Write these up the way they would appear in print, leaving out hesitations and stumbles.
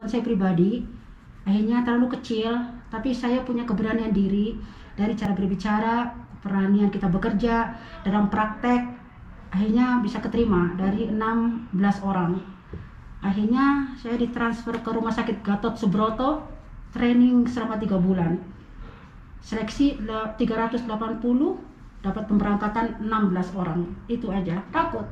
Saya pribadi akhirnya terlalu kecil, tapi saya punya keberanian diri dari cara berbicara, keberanian kita bekerja dalam praktek, akhirnya bisa keterima dari 16 orang. Akhirnya saya ditransfer ke Rumah Sakit Gatot Subroto, training selama 3 bulan. Seleksi 380, dapat pemberangkatan 16 orang. Itu aja. Takut.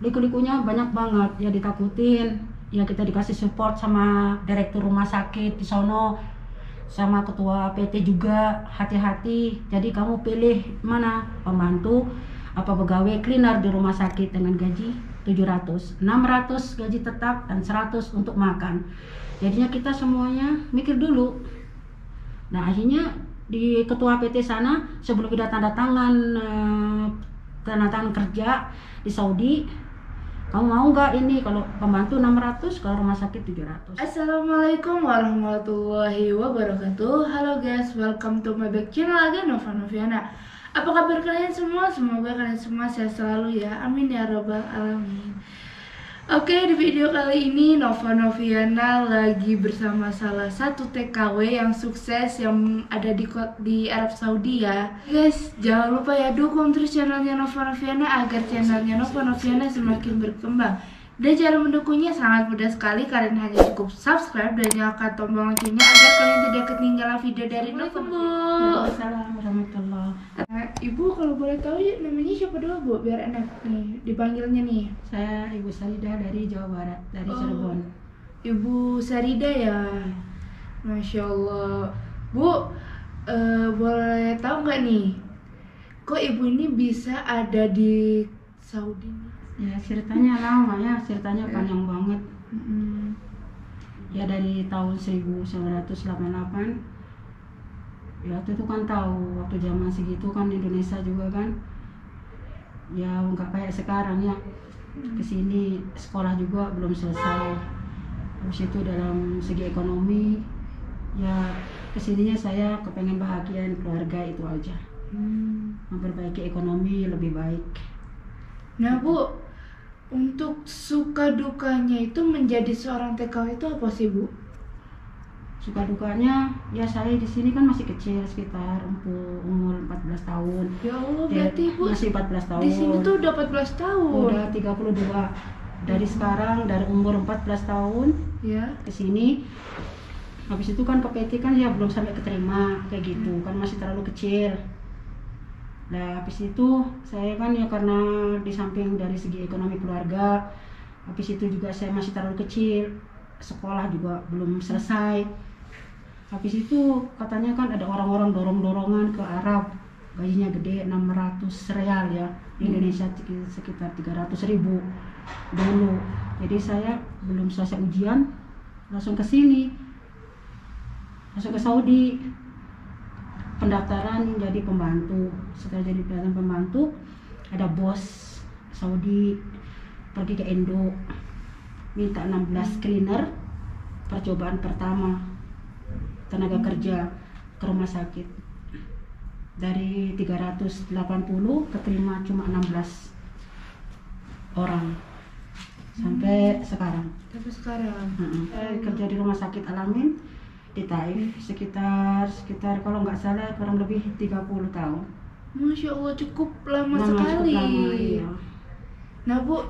Liku-likunya banyak banget ya, ditakutin. Ya kita dikasih support sama direktur rumah sakit di sono, sama ketua PT juga, hati-hati. Jadi kamu pilih mana, pembantu apa pegawai cleaner di rumah sakit dengan gaji 700, 600 gaji tetap dan 100 untuk makan. Jadinya kita semuanya mikir dulu. Nah akhirnya di ketua PT sana, sebelum kita tanda tangan kerja di Saudi, kamu mau nggak ini kalau pembantu 600, kalau rumah sakit 700. Assalamualaikum warahmatullahi wabarakatuh. Halo guys, welcome to my back channel again, Nova Noviana. Apa kabar kalian semua? Semoga kalian semua sehat selalu ya, amin ya robbal alamin. Oke, di video kali ini Nova Noviana lagi bersama salah satu TKW yang sukses yang ada di Arab Saudi ya. Guys, jangan lupa ya dukung terus channelnya Nova Noviana agar channelnya Nova Noviana semakin berkembang. Dan cara mendukungnya sangat mudah sekali, kalian hanya cukup subscribe dan nyalakan tombol loncengnya agar kalian tidak ketinggalan video dari Nova. Waalaikumsalam warahmatullahi. Ibu kalau boleh tahu ya, namanya siapa dulu Bu, biar enak nih dipanggilnya nih. Saya Ibu Sarida dari Jawa Barat, dari Cirebon. Ibu Sarida ya. Masya Allah. Bu, boleh tahu nggak nih, kok ibu ini bisa ada di Saudi nih? Ya ceritanya lama ya, ceritanya panjang banget. Ya dari tahun 1988. Ya waktu itu kan tahu, waktu zaman segitu kan Indonesia juga kan ya nggak kayak sekarang ya. Kesini sekolah juga belum selesai. Habis itu dalam segi ekonomi ya kesininya saya kepengen bahagiain keluarga, itu aja. Memperbaiki ekonomi lebih baik. Nah Bu, untuk suka dukanya itu menjadi seorang TKW itu apa sih Bu? Suka dukanya ya saya di sini kan masih kecil, sekitar umur 14 tahun. Ya Allah, Ya, berarti Bu masih 14 tahun. di sini tuh udah 14 tahun. Udah 32. Dari sekarang, dari umur 14 tahun Ya. ke sini. Habis itu kan ke PT kan ya belum sampai keterima kayak gitu, kan masih terlalu kecil. Nah, habis itu saya kan ya karena di samping dari segi ekonomi keluarga, habis itu juga saya masih terlalu kecil, sekolah juga belum selesai. Habis itu katanya kan ada orang-orang dorong-dorongan ke Arab, gajinya gede, 600 real ya, di Indonesia sekitar 300.000 dulu. Jadi saya belum selesai ujian langsung ke sini, langsung ke Saudi. Pendaftaran jadi pembantu. Setelah jadi pembantu, ada bos Saudi pergi ke Indo, minta 16 cleaner, percobaan pertama tenaga kerja ke rumah sakit. Dari 380 keterima cuma 16 orang sampai sekarang. Tapi sekarang Saya kerja di rumah sakit Alamin di Taif sekitar kalau nggak salah kurang lebih 30 tahun. Masya Allah, cukup lama Cukup sekali. lama, iya. Nah Bu,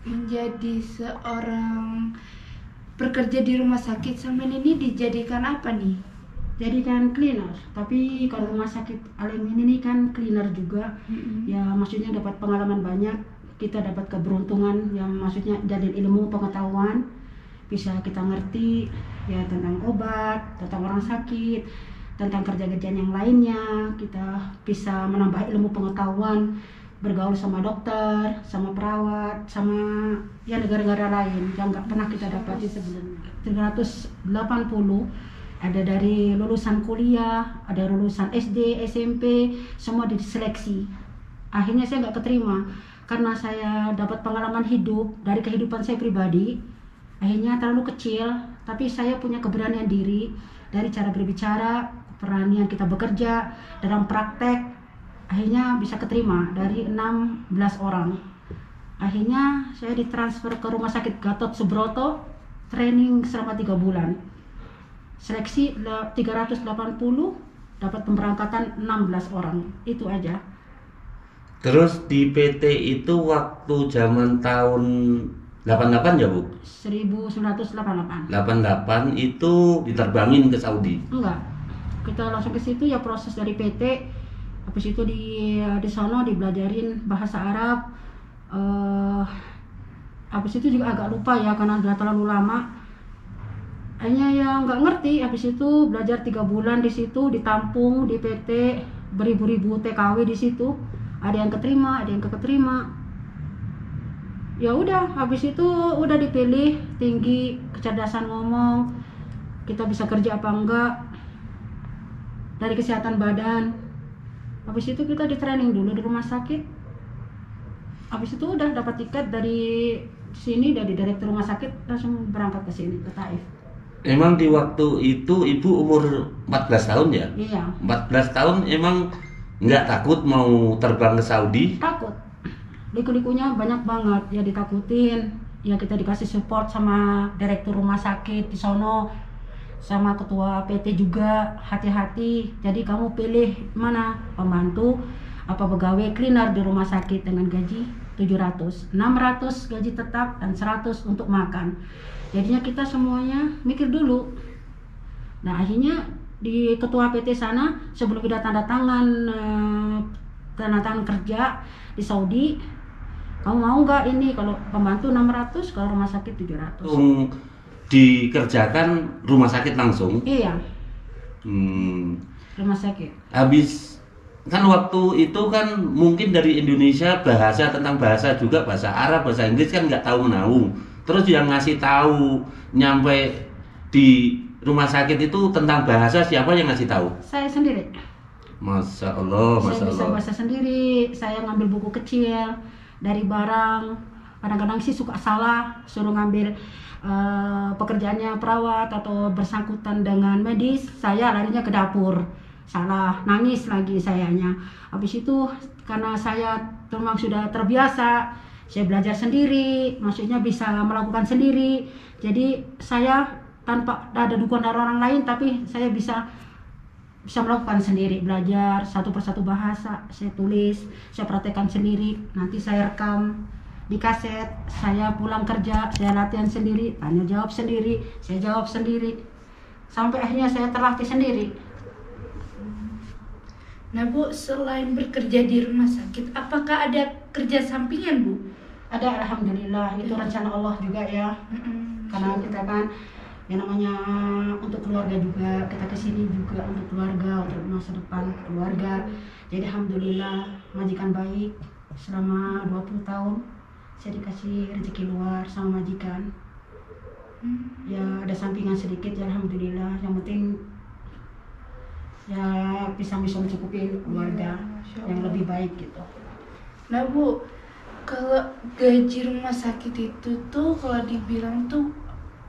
menjadi seorang bekerja di rumah sakit sama ini dijadikan apa nih? Jadi kan cleaner, tapi kalau rumah sakit Alamin ini kan cleaner juga. Ya maksudnya dapat pengalaman banyak, kita dapat keberuntungan yang maksudnya jadi ilmu pengetahuan, bisa kita ngerti ya tentang obat, tentang orang sakit, tentang kerja-kerjaan yang lainnya. Kita bisa menambah ilmu pengetahuan, bergaul sama dokter, sama perawat, sama ya negara-negara lain yang nggak pernah kita dapati sebelumnya. 380 ada dari lulusan kuliah, ada lulusan SD, SMP, semua diseleksi. Akhirnya saya nggak keterima karena saya dapat pengalaman hidup dari kehidupan saya pribadi. Akhirnya terlalu kecil, tapi saya punya keberanian diri dari cara berbicara, keberanian kita bekerja dalam praktek. Akhirnya bisa keterima dari 16 orang. Akhirnya saya ditransfer ke Rumah Sakit Gatot Subroto, training selama 3 bulan. Seleksi 380, dapat pemberangkatan 16 orang. Itu aja. Terus di PT itu waktu zaman tahun 88 ya Bu? 1988. 88 itu diterbangin ke Saudi. Enggak. Kita langsung ke situ ya, proses dari PT. Habis itu di sana dibelajarin bahasa Arab. Habis itu juga agak lupa ya karena udah terlalu lama. Hanya yang nggak ngerti. Habis itu belajar 3 bulan di situ, ditampung di PT, beribu-ribu TKW di situ. Ada yang keterima, ada yang keterima. Ya udah, habis itu udah dipilih tinggi, kecerdasan ngomong, kita bisa kerja apa enggak, dari kesehatan badan. Habis itu kita di training dulu di rumah sakit. Habis itu udah dapat tiket dari sini, dari direktur rumah sakit, langsung berangkat ke sini, ke Taif. Emang di waktu itu Ibu umur 14 tahun ya? Iya. 14 tahun emang nggak takut mau terbang ke Saudi? Takut. Liku-likunya banyak banget, ya ditakutin. Ya kita dikasih support sama direktur rumah sakit di sono, sama ketua PT juga, hati-hati. Jadi kamu pilih mana, pembantu apa pegawai cleaner di rumah sakit dengan gaji 700, 600 gaji tetap dan 100 untuk makan. Jadinya kita semuanya mikir dulu. Nah akhirnya di ketua PT sana, sebelum kita tanda tangan kerja di Saudi, kamu mau nggak ini kalau pembantu 600, kalau rumah sakit 700. Dikerjakan rumah sakit langsung? Iya. Rumah sakit. Habis kan waktu itu kan mungkin dari Indonesia bahasa tentang bahasa juga, bahasa Arab, bahasa Inggris kan nggak tahu menahu. Terus yang ngasih tahu nyampe di rumah sakit itu tentang bahasa, siapa yang ngasih tahu? Saya sendiri. Masya Allah, Saya bisa bahasa sendiri. Saya ngambil buku kecil dari barang. Kadang-kadang sih suka salah, suruh ngambil pekerjaannya perawat atau bersangkutan dengan medis, saya larinya ke dapur. Salah, nangis lagi sayanya. Habis itu karena saya memang sudah terbiasa, saya belajar sendiri, maksudnya bisa melakukan sendiri. Jadi saya tanpa ada dukungan dari orang lain, tapi saya bisa melakukan sendiri, belajar satu persatu bahasa, saya tulis, saya praktekkan sendiri, nanti saya rekam di kaset, saya pulang kerja, saya latihan sendiri, tanya jawab sendiri, saya jawab sendiri, sampai akhirnya saya terlatih sendiri. Nah Bu, selain bekerja di rumah sakit, apakah ada kerja sampingan Bu? Ada, alhamdulillah, itu rencana Allah juga ya. Karena kita kan yang namanya untuk keluarga juga, kita kesini juga untuk keluarga, untuk masa depan keluarga. Jadi alhamdulillah majikan baik selama 20 tahun saya dikasih rezeki luar sama majikan. Ya ada sampingan sedikit ya alhamdulillah, yang penting ya bisa mencukupi keluarga yang lebih baik gitu. Nah Bu, kalau gaji rumah sakit itu tuh kalau dibilang tuh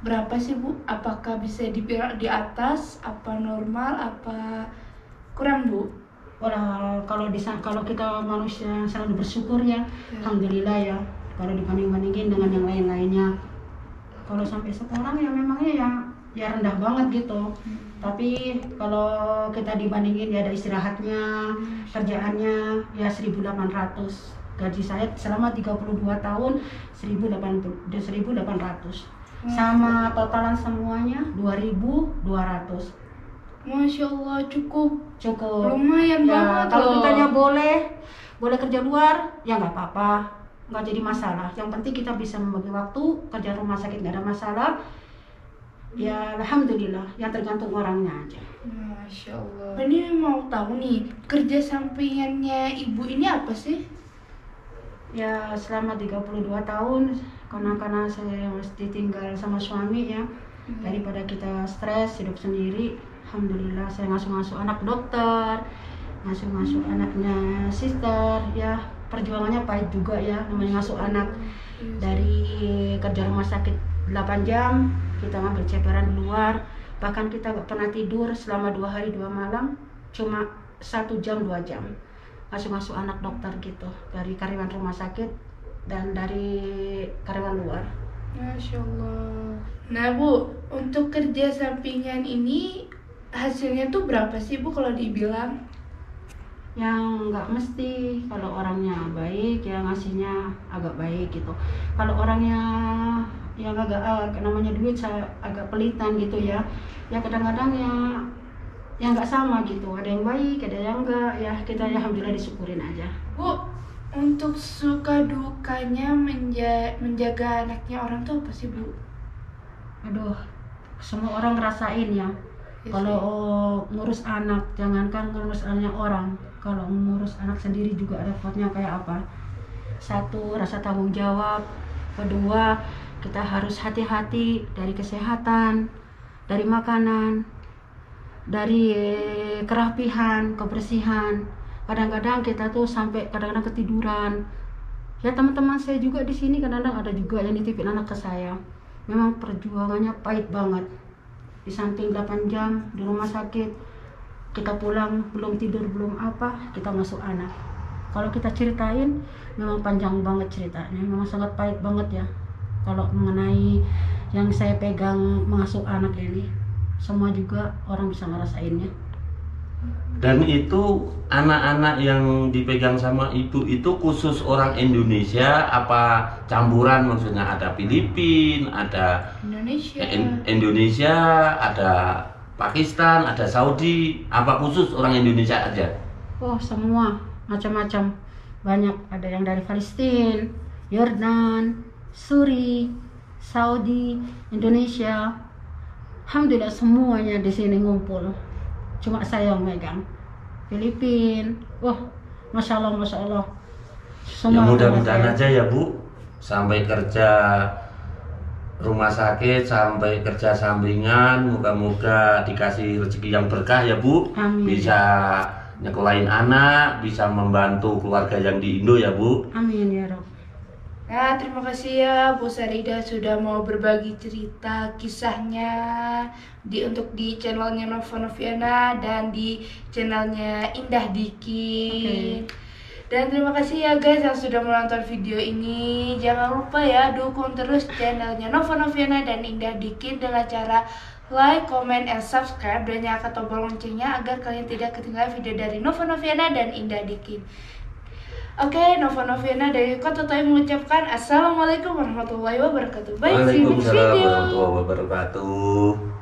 berapa sih Bu? Apakah bisa dibilang di atas, apa normal, apa kurang Bu? Kalau kita manusia selalu bersyukur ya, alhamdulillah ya. Kalau dibanding-bandingin dengan yang lain-lainnya, kalau sampai sekarang ya memangnya ya rendah banget gitu. Tapi kalau kita dibandingin ya ada istirahatnya, kerjaannya ya 1.800. Gaji saya selama 32 tahun 1.800. Sama totalan semuanya 2.200. Masya Allah, cukup ya, lumayan banget. Kalau ditanya boleh kerja luar ya nggak apa-apa, nggak jadi masalah. Yang penting kita bisa membagi waktu, kerja rumah sakit nggak ada masalah. Ya alhamdulillah, yang tergantung orangnya aja. Masya Allah. Ini mau tahu nih, kerja sampingannya ibu ini apa sih? Ya selama 32 tahun karena saya mesti tinggal sama suami ya. Daripada kita stres hidup sendiri, alhamdulillah saya ngasuh anak dokter, ngasuh anaknya sister ya. Perjuangannya pahit juga ya, namanya ngasuh anak. Dari kerja rumah sakit 8 jam, kita ngambil ceperan di luar, bahkan kita gak pernah tidur selama 2 hari 2 malam, cuma 1 jam 2 jam ngasuh anak dokter gitu, dari karyawan rumah sakit dan dari karyawan luar. Masya Allah. Nah Bu, untuk kerja sampingan ini hasilnya tuh berapa sih Bu kalau dibilang? Yang nggak mesti, kalau orangnya baik ya ngasihnya agak baik gitu. Kalau orangnya yang agak namanya duit agak pelitan gitu ya, ya kadang-kadang ya yang nggak sama gitu, ada yang baik ada yang enggak, ya kita ya alhamdulillah disyukurin aja. Bu, untuk suka dukanya menjaga anaknya orang tuh apa sih Bu? Aduh, semua orang ngerasain ya. Yes, Kalau ngurus anak, jangankan ngurus anaknya orang, kalau ngurus anak sendiri juga repotnya kayak apa. Satu, rasa tanggung jawab. Kedua, kita harus hati-hati dari kesehatan, dari makanan, dari kerapihan, kebersihan. Kadang-kadang kita tuh sampai kadang-kadang ketiduran. Ya teman-teman saya juga di sini kadang-kadang ada juga yang nitipin anak ke saya. Memang perjuangannya pahit banget. Di samping 8 jam di rumah sakit, kita pulang belum tidur belum apa, kita masuk anak. Kalau kita ceritain memang panjang banget ceritanya, memang sangat pahit banget ya. Kalau mengenai yang saya pegang mengasuh anak ini, semua juga orang bisa ngerasainnya. Dan itu anak-anak yang dipegang sama ibu itu khusus orang Indonesia apa campuran, maksudnya ada Filipina, ada Indonesia. Indonesia, ada Pakistan, ada Saudi, apa khusus orang Indonesia aja? Oh semua macam-macam, banyak, ada yang dari Palestina, Yordan, Suri, Saudi, Indonesia. Alhamdulillah semuanya di sini ngumpul. Cuma saya yang megang. Filipina, wah, masya Allah, masya Allah. Ya mudah-mudahan saya. aja ya Bu, sampai kerja rumah sakit, sampai kerja sampingan, moga-moga dikasih rezeki yang berkah ya Bu. Amin. Bisa nyekolahin anak, bisa membantu keluarga yang di Indo ya Bu. Amin ya Rob. Nah, terima kasih ya Bu Sarida sudah mau berbagi cerita kisahnya untuk di channelnya Nova Noviana dan di channelnya Indah Dikin. Dan terima kasih ya guys yang sudah menonton video ini. Jangan lupa ya dukung terus channelnya Nova Noviana dan Indah Dikin dengan cara like, comment, and subscribe dan nyalakan tombol loncengnya agar kalian tidak ketinggalan video dari Nova Noviana dan Indah Dikin. Oke, Nova Noviana dari Kota Toy mengucapkan Assalamualaikum warahmatullahi wabarakatuh. Bye, see you next Waalaikumsalam video. warahmatullahi wabarakatuh.